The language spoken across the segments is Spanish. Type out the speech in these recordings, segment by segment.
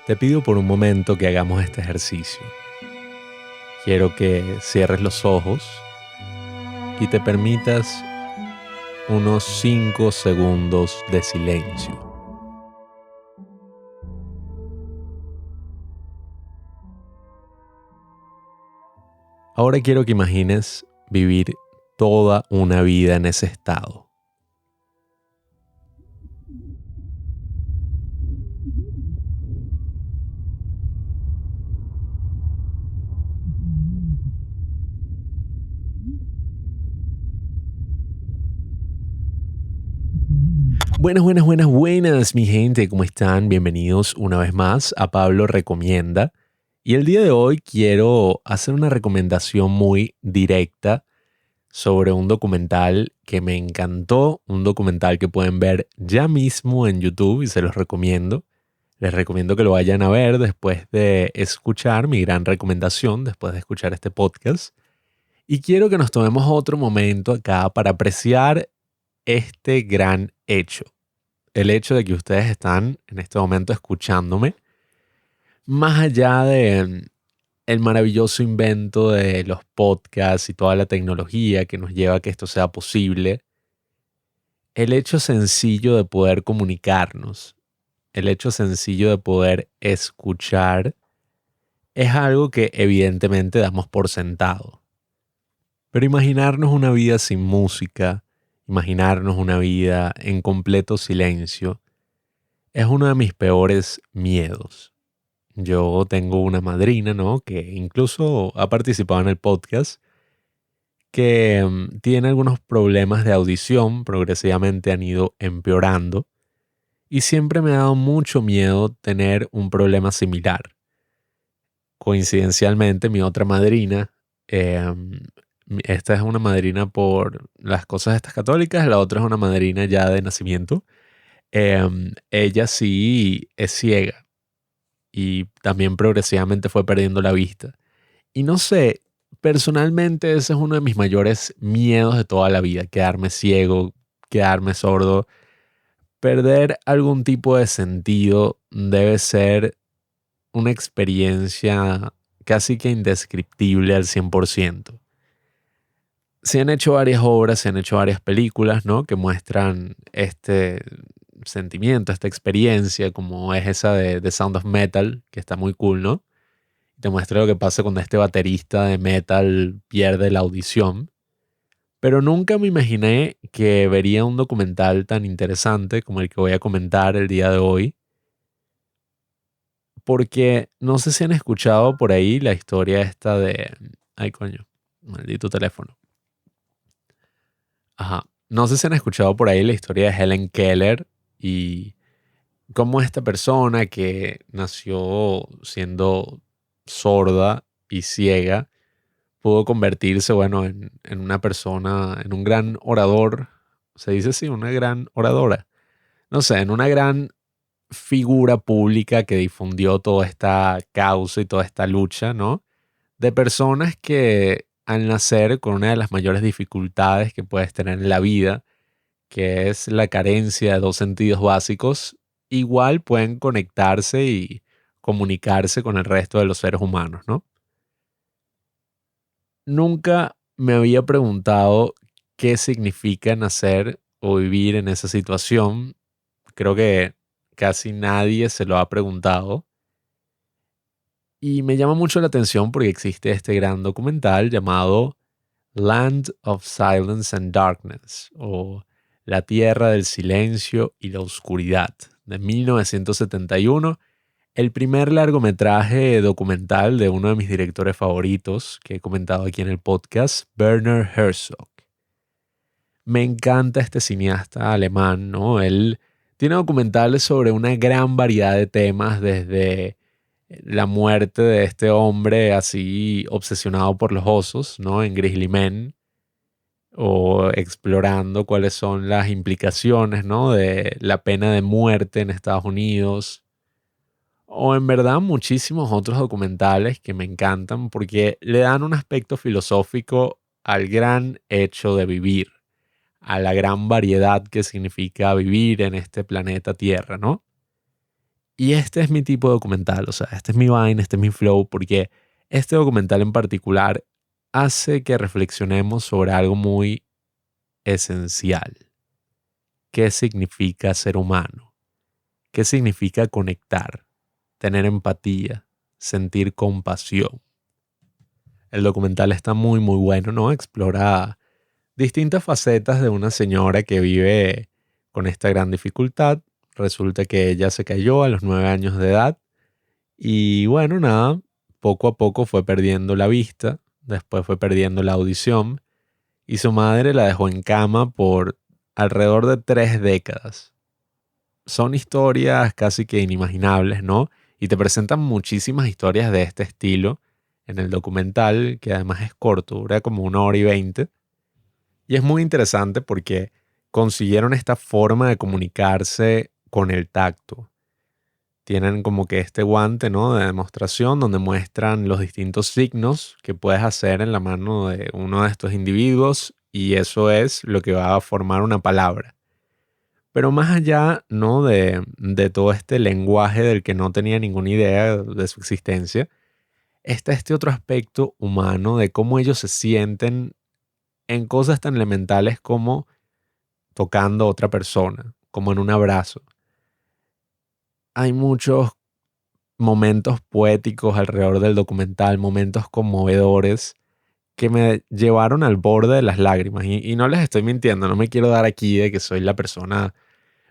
Te pido por un momento que hagamos este ejercicio. Quiero que cierres los ojos y te permitas unos 5 segundos de silencio. Ahora quiero que imagines vivir toda una vida en ese estado. Buenas, mi gente, ¿cómo están? Bienvenidos una vez más a Pablo Recomienda. Y el día de hoy quiero hacer una recomendación muy directa sobre un documental que me encantó, un documental que pueden ver ya mismo en YouTube y se los recomiendo. Les recomiendo que lo vayan a ver después de escuchar mi gran recomendación, después de escuchar este podcast. Y quiero que nos tomemos otro momento acá para apreciar este gran hecho. El hecho de que ustedes están en este momento escuchándome, más allá de el maravilloso invento de los podcasts y toda la tecnología que nos lleva a que esto sea posible, el hecho sencillo de poder comunicarnos, el hecho sencillo de poder escuchar, es algo que evidentemente damos por sentado. Pero imaginarnos una vida sin música, imaginarnos una vida en completo silencio, es uno de mis peores miedos. Yo tengo una madrina, ¿no? Que incluso ha participado en el podcast, que tiene algunos problemas de audición, progresivamente han ido empeorando, y siempre me ha dado mucho miedo tener un problema similar. Coincidencialmente, mi otra madrina, esta es una madrina por las cosas estas católicas, la otra es una madrina ya de nacimiento. Ella sí es ciega y también progresivamente fue perdiendo la vista. Y no sé, personalmente ese es uno de mis mayores miedos de toda la vida, quedarme ciego, quedarme sordo. Perder algún tipo de sentido debe ser una experiencia casi que indescriptible al 100%. Se han hecho varias obras, se han hecho varias películas, ¿no? Que muestran este sentimiento, esta experiencia, como es esa de The Sound of Metal, que está muy cool, ¿no? Te muestra lo que pasa cuando este baterista de metal pierde la audición. Pero nunca me imaginé que vería un documental tan interesante como el que voy a comentar el día de hoy, porque no sé si han escuchado por ahí la historia esta de... Ay, coño, maldito teléfono. Ajá. No sé si han escuchado por ahí la historia de Helen Keller y cómo esta persona que nació siendo sorda y ciega pudo convertirse, bueno, en una persona, en un gran orador, se dice así, una gran oradora, no sé, en una gran figura pública que difundió toda esta causa y toda esta lucha, ¿no? De personas que al nacer con una de las mayores dificultades que puedes tener en la vida, que es la carencia de dos sentidos básicos, igual pueden conectarse y comunicarse con el resto de los seres humanos, ¿no? Nunca me había preguntado qué significa nacer o vivir en esa situación. Creo que casi nadie se lo ha preguntado. Y me llama mucho la atención porque existe este gran documental llamado Land of Silence and Darkness, o La Tierra del Silencio y la Oscuridad, de 1971, el primer largometraje documental de uno de mis directores favoritos que he comentado aquí en el podcast, Werner Herzog. Me encanta este cineasta alemán, ¿no? Él tiene documentales sobre una gran variedad de temas, desde la muerte de este hombre así obsesionado por los osos, ¿no? En Grizzly Man, o explorando cuáles son las implicaciones, ¿no? De la pena de muerte en Estados Unidos, o en verdad muchísimos otros documentales que me encantan porque le dan un aspecto filosófico al gran hecho de vivir, a la gran variedad que significa vivir en este planeta Tierra, ¿no? Y este es mi tipo de documental, o sea, este es mi vaina, este es mi flow, porque este documental en particular hace que reflexionemos sobre algo muy esencial. ¿Qué significa ser humano? ¿Qué significa conectar, tener empatía, sentir compasión? El documental está muy, muy bueno, ¿no? Explora distintas facetas de una señora que vive con esta gran dificultad. Resulta que ella se cayó a los 9 años de edad y bueno, nada, poco a poco fue perdiendo la vista, después fue perdiendo la audición y su madre la dejó en cama por alrededor de 3 décadas. Son historias casi que inimaginables, ¿no? Y te presentan muchísimas historias de este estilo en el documental, que además es corto, dura como 1 hora y 20. Y es muy interesante porque consiguieron esta forma de comunicarse con el tacto. Tienen como que este guante, ¿no? De demostración donde muestran los distintos signos que puedes hacer en la mano de uno de estos individuos y eso es lo que va a formar una palabra. Pero más allá, ¿no? De todo este lenguaje del que no tenía ninguna idea de su existencia, está este otro aspecto humano de cómo ellos se sienten en cosas tan elementales como tocando a otra persona, como en un abrazo. Hay muchos momentos poéticos alrededor del documental, momentos conmovedores que me llevaron al borde de las lágrimas. Y no les estoy mintiendo, no me quiero dar aquí de que soy la persona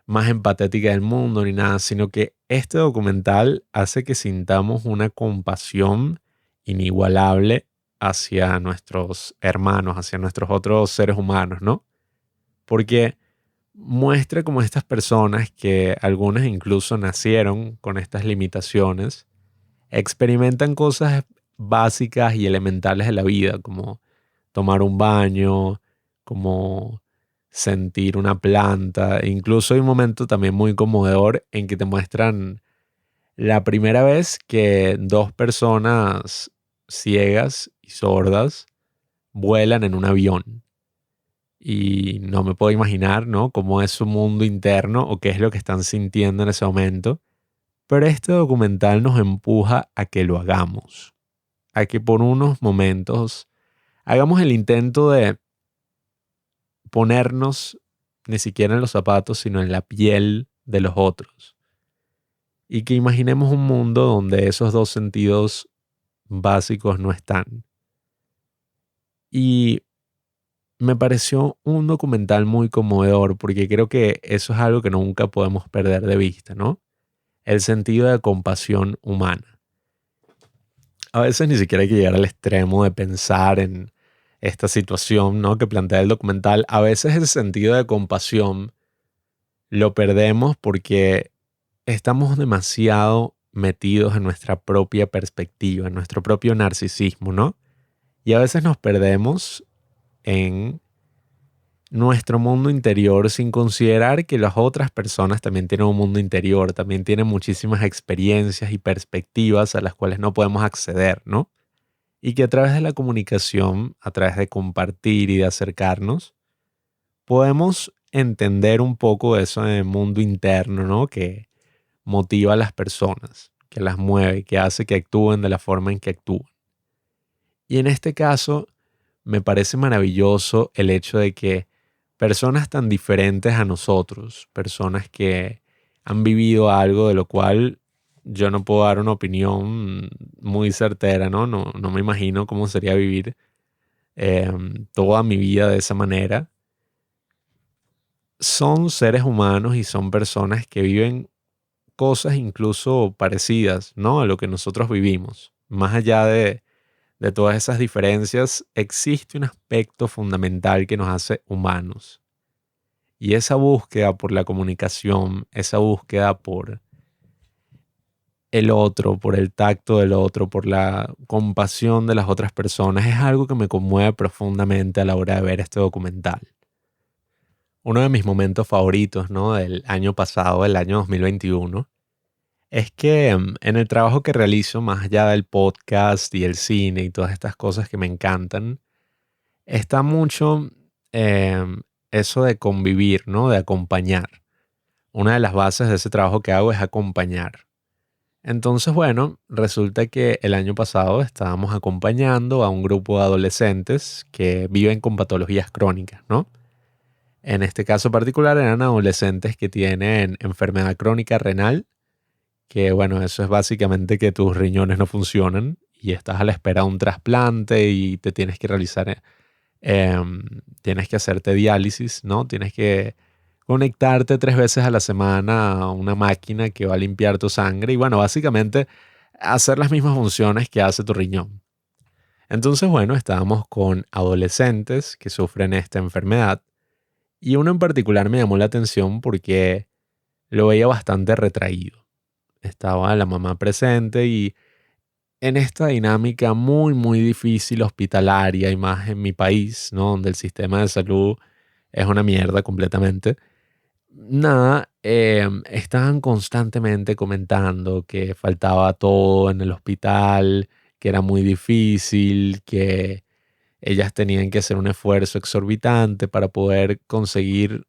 más empatética del mundo ni nada, sino que este documental hace que sintamos una compasión inigualable hacia nuestros hermanos, hacia nuestros otros seres humanos, ¿no? Porque muestra como estas personas, que algunas incluso nacieron con estas limitaciones, experimentan cosas básicas y elementales de la vida, como tomar un baño, como sentir una planta. E incluso hay un momento también muy conmovedor en que te muestran la primera vez que dos personas ciegas y sordas vuelan en un avión. Y no me puedo imaginar, ¿no? Cómo es su mundo interno o qué es lo que están sintiendo en ese momento. Pero este documental nos empuja a que lo hagamos, a que por unos momentos hagamos el intento de ponernos ni siquiera en los zapatos, sino en la piel de los otros. Y que imaginemos un mundo donde esos dos sentidos básicos no están. Y me pareció un documental muy conmovedor porque creo que eso es algo que nunca podemos perder de vista, ¿no? El sentido de compasión humana. A veces ni siquiera hay que llegar al extremo de pensar en esta situación, ¿no? Que plantea el documental. A veces ese sentido de compasión lo perdemos porque estamos demasiado metidos en nuestra propia perspectiva, en nuestro propio narcisismo, ¿no? Y a veces nos perdemos en nuestro mundo interior sin considerar que las otras personas también tienen un mundo interior, también tienen muchísimas experiencias y perspectivas a las cuales no podemos acceder, ¿no? Y que a través de la comunicación, a través de compartir y de acercarnos, podemos entender un poco de eso en el mundo interno, ¿no? Que motiva a las personas, que las mueve, que hace que actúen de la forma en que actúan. Y en este caso, me parece maravilloso el hecho de que personas tan diferentes a nosotros, personas que han vivido algo de lo cual yo no puedo dar una opinión muy certera, ¿no? No me imagino cómo sería vivir toda mi vida de esa manera. Son seres humanos y son personas que viven cosas incluso parecidas, ¿no? A lo que nosotros vivimos. Más allá de todas esas diferencias, existe un aspecto fundamental que nos hace humanos. Y esa búsqueda por la comunicación, esa búsqueda por el otro, por el tacto del otro, por la compasión de las otras personas, es algo que me conmueve profundamente a la hora de ver este documental. Uno de mis momentos favoritos, ¿no? Del año pasado, el año 2021, es que en el trabajo que realizo, más allá del podcast y el cine y todas estas cosas que me encantan, está mucho eso de convivir, ¿no? De acompañar. Una de las bases de ese trabajo que hago es acompañar. Entonces, bueno, resulta que el año pasado estábamos acompañando a un grupo de adolescentes que viven con patologías crónicas, ¿no? En este caso particular eran adolescentes que tienen enfermedad crónica renal, que bueno, eso es básicamente que tus riñones no funcionan y estás a la espera de un trasplante y te tienes que realizar, tienes que hacerte diálisis, ¿no? Tienes que conectarte 3 veces a la semana a una máquina que va a limpiar tu sangre y bueno, básicamente hacer las mismas funciones que hace tu riñón. Entonces, bueno, estábamos con adolescentes que sufren esta enfermedad y uno en particular me llamó la atención porque lo veía bastante retraído. Estaba la mamá presente y en esta dinámica muy, muy difícil hospitalaria y más en mi país, ¿no? Donde el sistema de salud es una mierda completamente. Nada, estaban constantemente comentando que faltaba todo en el hospital, que era muy difícil, que ellas tenían que hacer un esfuerzo exorbitante para poder conseguir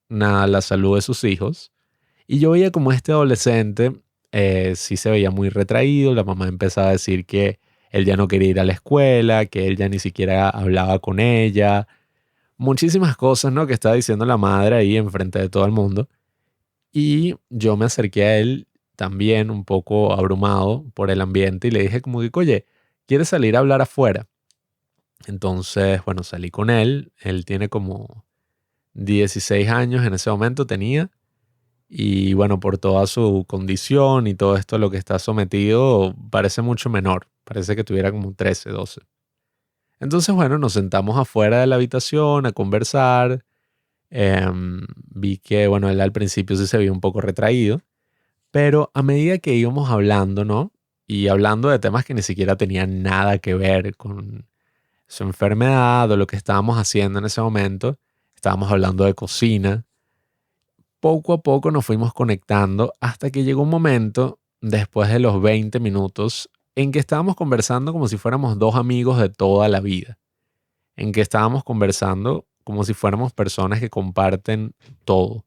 nada, la salud de sus hijos. Y yo veía como este adolescente sí se veía muy retraído, la mamá empezaba a decir que él ya no quería ir a la escuela, que él ya ni siquiera hablaba con ella, muchísimas cosas, ¿no? Que estaba diciendo la madre ahí enfrente de todo el mundo. Y yo me acerqué a él también un poco abrumado por el ambiente y le dije como que, oye, ¿quieres salir a hablar afuera? Entonces, bueno, salí con él, él tiene como 16 años en ese momento tenía. Y bueno, por toda su condición y todo esto a lo que está sometido, parece mucho menor. Parece que tuviera como 13, 12. Entonces, bueno, nos sentamos afuera de la habitación a conversar. Vi que, bueno, él al principio sí se vio un poco retraído, pero a medida que íbamos hablando, ¿no? Y hablando de temas que ni siquiera tenían nada que ver con su enfermedad o lo que estábamos haciendo en ese momento, estábamos hablando de cocina. Poco a poco nos fuimos conectando hasta que llegó un momento, después de los 20 minutos, en que estábamos conversando como si fuéramos dos amigos de toda la vida, en que estábamos conversando como si fuéramos personas que comparten todo,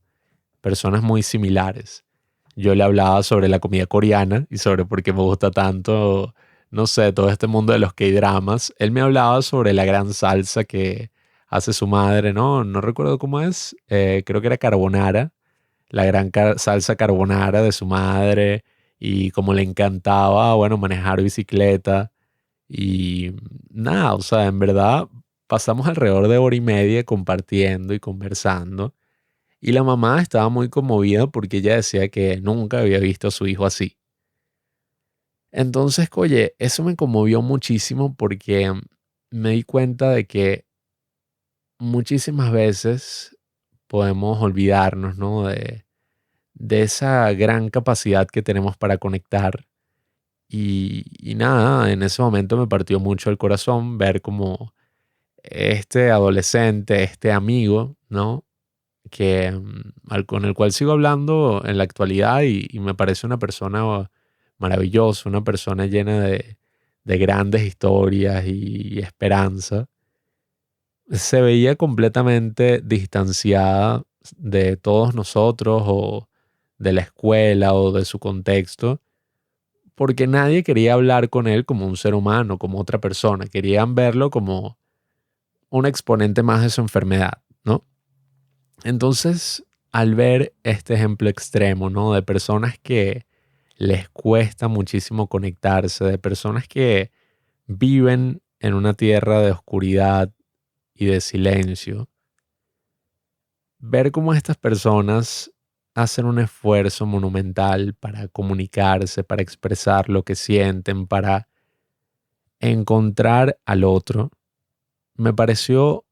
personas muy similares. Yo le hablaba sobre la comida coreana y sobre por qué me gusta tanto, no sé, todo este mundo de los K-dramas. Él me hablaba sobre la gran salsa que hace su madre, ¿no? No recuerdo cómo es, creo que era carbonara, la gran salsa carbonara de su madre y como le encantaba, bueno, manejar bicicleta y nada, o sea, en verdad pasamos alrededor de hora y media compartiendo y conversando y la mamá estaba muy conmovida porque ella decía que nunca había visto a su hijo así. Entonces, oye, eso me conmovió muchísimo porque me di cuenta de que muchísimas veces podemos olvidarnos, ¿no? De esa gran capacidad que tenemos para conectar. Y nada, en ese momento me partió mucho el corazón ver como este adolescente, este amigo, ¿no? Que con el cual sigo hablando en la actualidad y me parece una persona maravillosa, una persona llena de grandes historias y esperanza. Se veía completamente distanciada de todos nosotros o de la escuela o de su contexto, porque nadie quería hablar con él como un ser humano, como otra persona. Querían verlo como un exponente más de su enfermedad, ¿no? Entonces, al ver este ejemplo extremo, ¿no? De personas que les cuesta muchísimo conectarse, de personas que viven en una tierra de oscuridad y de silencio, ver cómo estas personas hacen un esfuerzo monumental para comunicarse, para expresar lo que sienten, para encontrar al otro, me pareció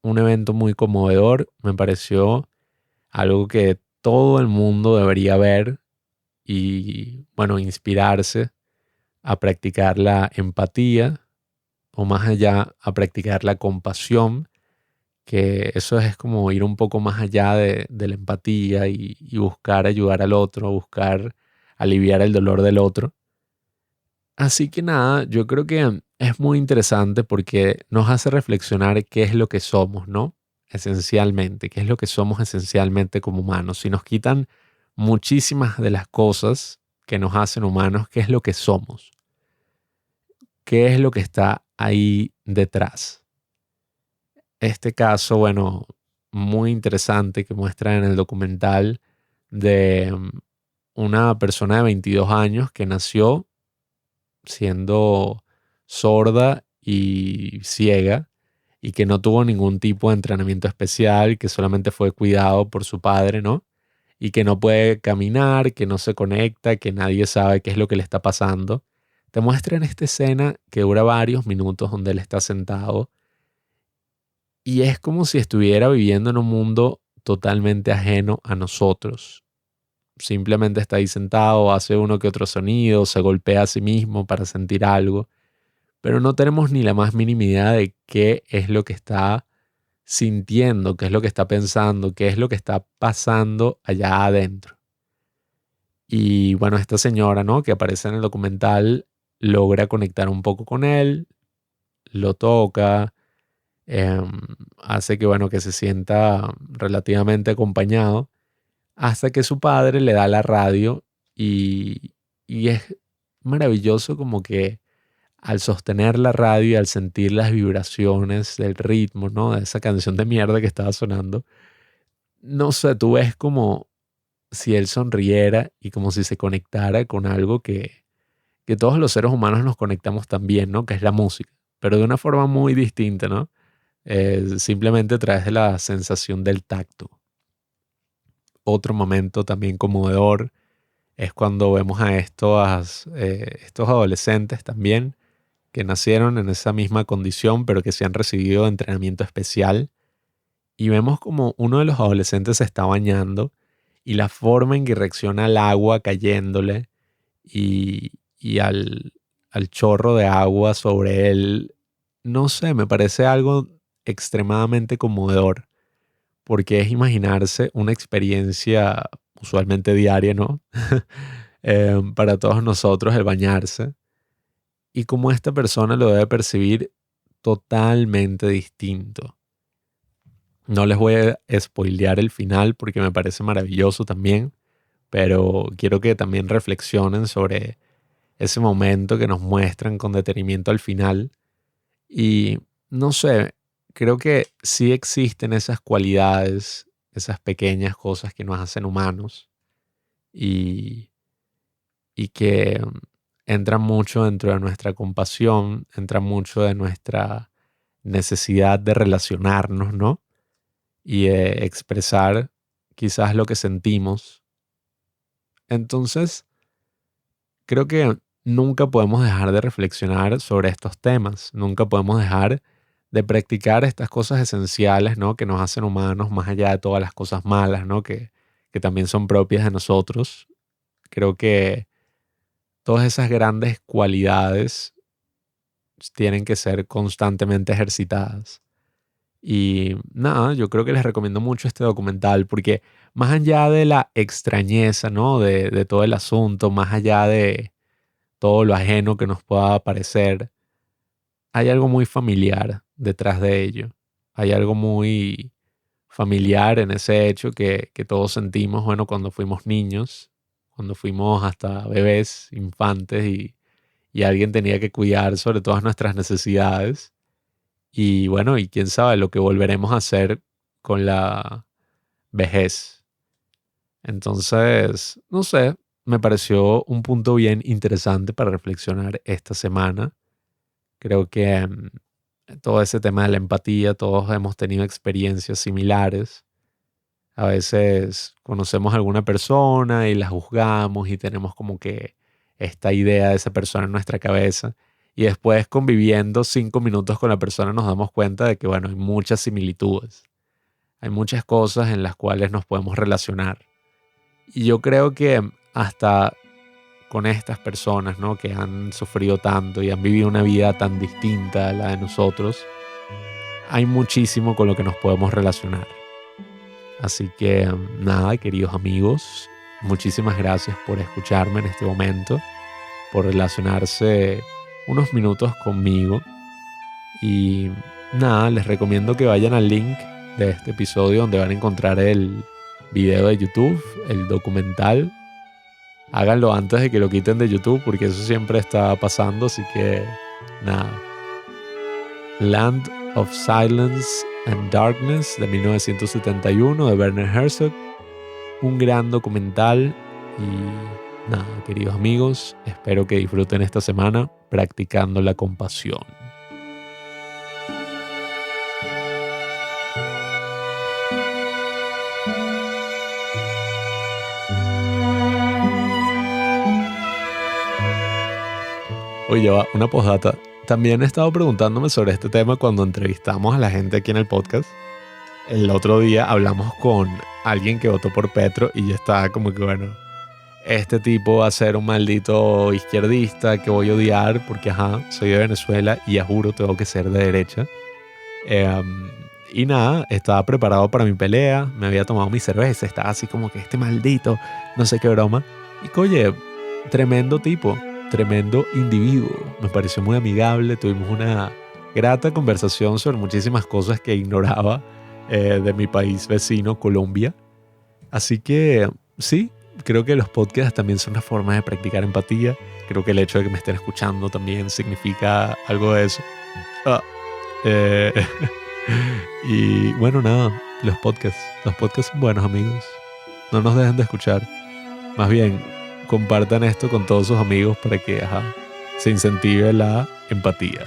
un evento muy conmovedor, me pareció algo que todo el mundo debería ver y, bueno, inspirarse a practicar la empatía o más allá a practicar la compasión, que eso es como ir un poco más allá de la empatía y buscar ayudar al otro, buscar aliviar el dolor del otro. Así que nada, yo creo que es muy interesante porque nos hace reflexionar qué es lo que somos, ¿no? Esencialmente, qué es lo que somos esencialmente como humanos. Si nos quitan muchísimas de las cosas que nos hacen humanos, qué es lo que somos, qué es lo que está ahí detrás. Este caso, bueno, muy interesante que muestra en el documental de una persona de 22 años que nació siendo sorda y ciega y que no tuvo ningún tipo de entrenamiento especial, que solamente fue cuidado por su padre, ¿no? Y que no puede caminar, que no se conecta, que nadie sabe qué es lo que le está pasando. Te muestra en esta escena que dura varios minutos donde él está sentado y es como si estuviera viviendo en un mundo totalmente ajeno a nosotros. Simplemente está ahí sentado, hace uno que otro sonido, se golpea a sí mismo para sentir algo, pero no tenemos ni la más mínima idea de qué es lo que está sintiendo, qué es lo que está pensando, qué es lo que está pasando allá adentro. Y bueno, esta señora, ¿no? Que aparece en el documental, logra conectar un poco con él, lo toca, em, hace que, bueno, que se sienta relativamente acompañado, hasta que su padre le da la radio y es maravilloso como que al sostener la radio y al sentir las vibraciones del ritmo, ¿no? De esa canción de mierda que estaba sonando, no sé, tú ves como si él sonriera y como si se conectara con algo que todos los seres humanos nos conectamos también, ¿no? Que es la música, pero de una forma muy distinta, ¿no? Simplemente a través de la sensación del tacto. Otro momento también conmovedor es cuando vemos a estos adolescentes también que nacieron en esa misma condición, pero que se han recibido entrenamiento especial. Y vemos como uno de los adolescentes se está bañando y la forma en que reacciona al agua cayéndole y al chorro de agua sobre él, no sé, me parece algo extremadamente conmovedor, porque es imaginarse una experiencia usualmente diaria, ¿no? Para todos nosotros el bañarse y cómo esta persona lo debe percibir totalmente distinto. No les voy a spoilear el final porque me parece maravilloso también, pero quiero que también reflexionen sobre ese momento que nos muestran con detenimiento al final. Y no sé, creo que sí existen esas cualidades, esas pequeñas cosas que nos hacen humanos y, y que entran mucho dentro de nuestra compasión, entran mucho de nuestra necesidad de relacionarnos, ¿no? Y de expresar quizás lo que sentimos. Entonces, creo que nunca podemos dejar de reflexionar sobre estos temas, nunca podemos dejar de practicar estas cosas esenciales, ¿no? Que nos hacen humanos más allá de todas las cosas malas, ¿no? Que también son propias de nosotros. Creo que todas esas grandes cualidades tienen que ser constantemente ejercitadas. Y nada, yo creo que les recomiendo mucho este documental porque más allá de la extrañeza, ¿no? De todo el asunto, más allá de todo lo ajeno que nos pueda parecer, hay algo muy familiar detrás de ello. Hay algo muy familiar en ese hecho que todos sentimos, bueno, cuando fuimos niños, cuando fuimos hasta bebés, infantes y alguien tenía que cuidar sobre todas nuestras necesidades. Y bueno, y quién sabe lo que volveremos a hacer con la vejez. Entonces, no sé, me pareció un punto bien interesante para reflexionar esta semana. Creo que todo ese tema de la empatía, todos hemos tenido experiencias similares. A veces conocemos a alguna persona y la juzgamos y tenemos como que esta idea de esa persona en nuestra cabeza. Y después conviviendo 5 minutos con la persona nos damos cuenta de que, bueno, hay muchas similitudes. Hay muchas cosas en las cuales nos podemos relacionar. Y yo creo que hasta con estas personas, ¿no? Que han sufrido tanto y han vivido una vida tan distinta a la de nosotros, hay muchísimo con lo que nos podemos relacionar. Así que nada, queridos amigos, muchísimas gracias por escucharme en este momento, por relacionarse unos minutos conmigo. Y nada, les recomiendo que vayan al link de este episodio donde van a encontrar el video de YouTube, el documental. Háganlo antes de que lo quiten de YouTube porque eso siempre está pasando, así que nada. Land of Silence and Darkness de 1971 de Werner Herzog. Un gran documental y nada, queridos amigos, espero que disfruten esta semana practicando la compasión. Oye, va, una postdata. También he estado preguntándome sobre este tema cuando entrevistamos a la gente aquí en el podcast. El otro día hablamos con alguien que votó por Petro y yo estaba como que, bueno, este tipo va a ser un maldito izquierdista que voy a odiar porque, soy de Venezuela y ya juro tengo que ser de derecha. Y nada, estaba preparado para mi pelea, me había tomado mi cerveza, estaba así como que este maldito, no sé qué broma. Y oye, tremendo tipo, tremendo individuo, me pareció muy amigable, tuvimos una grata conversación sobre muchísimas cosas que ignoraba de mi país vecino, Colombia. Así que sí, creo que los podcasts también son una forma de practicar empatía. Creo que el hecho de que me estén escuchando también significa algo de eso. Eh, y bueno, nada, los podcasts son buenos, amigos. No nos dejen de escuchar. Más bien, compartan esto con todos sus amigos para que se incentive la empatía.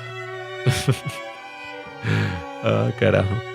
Carajo.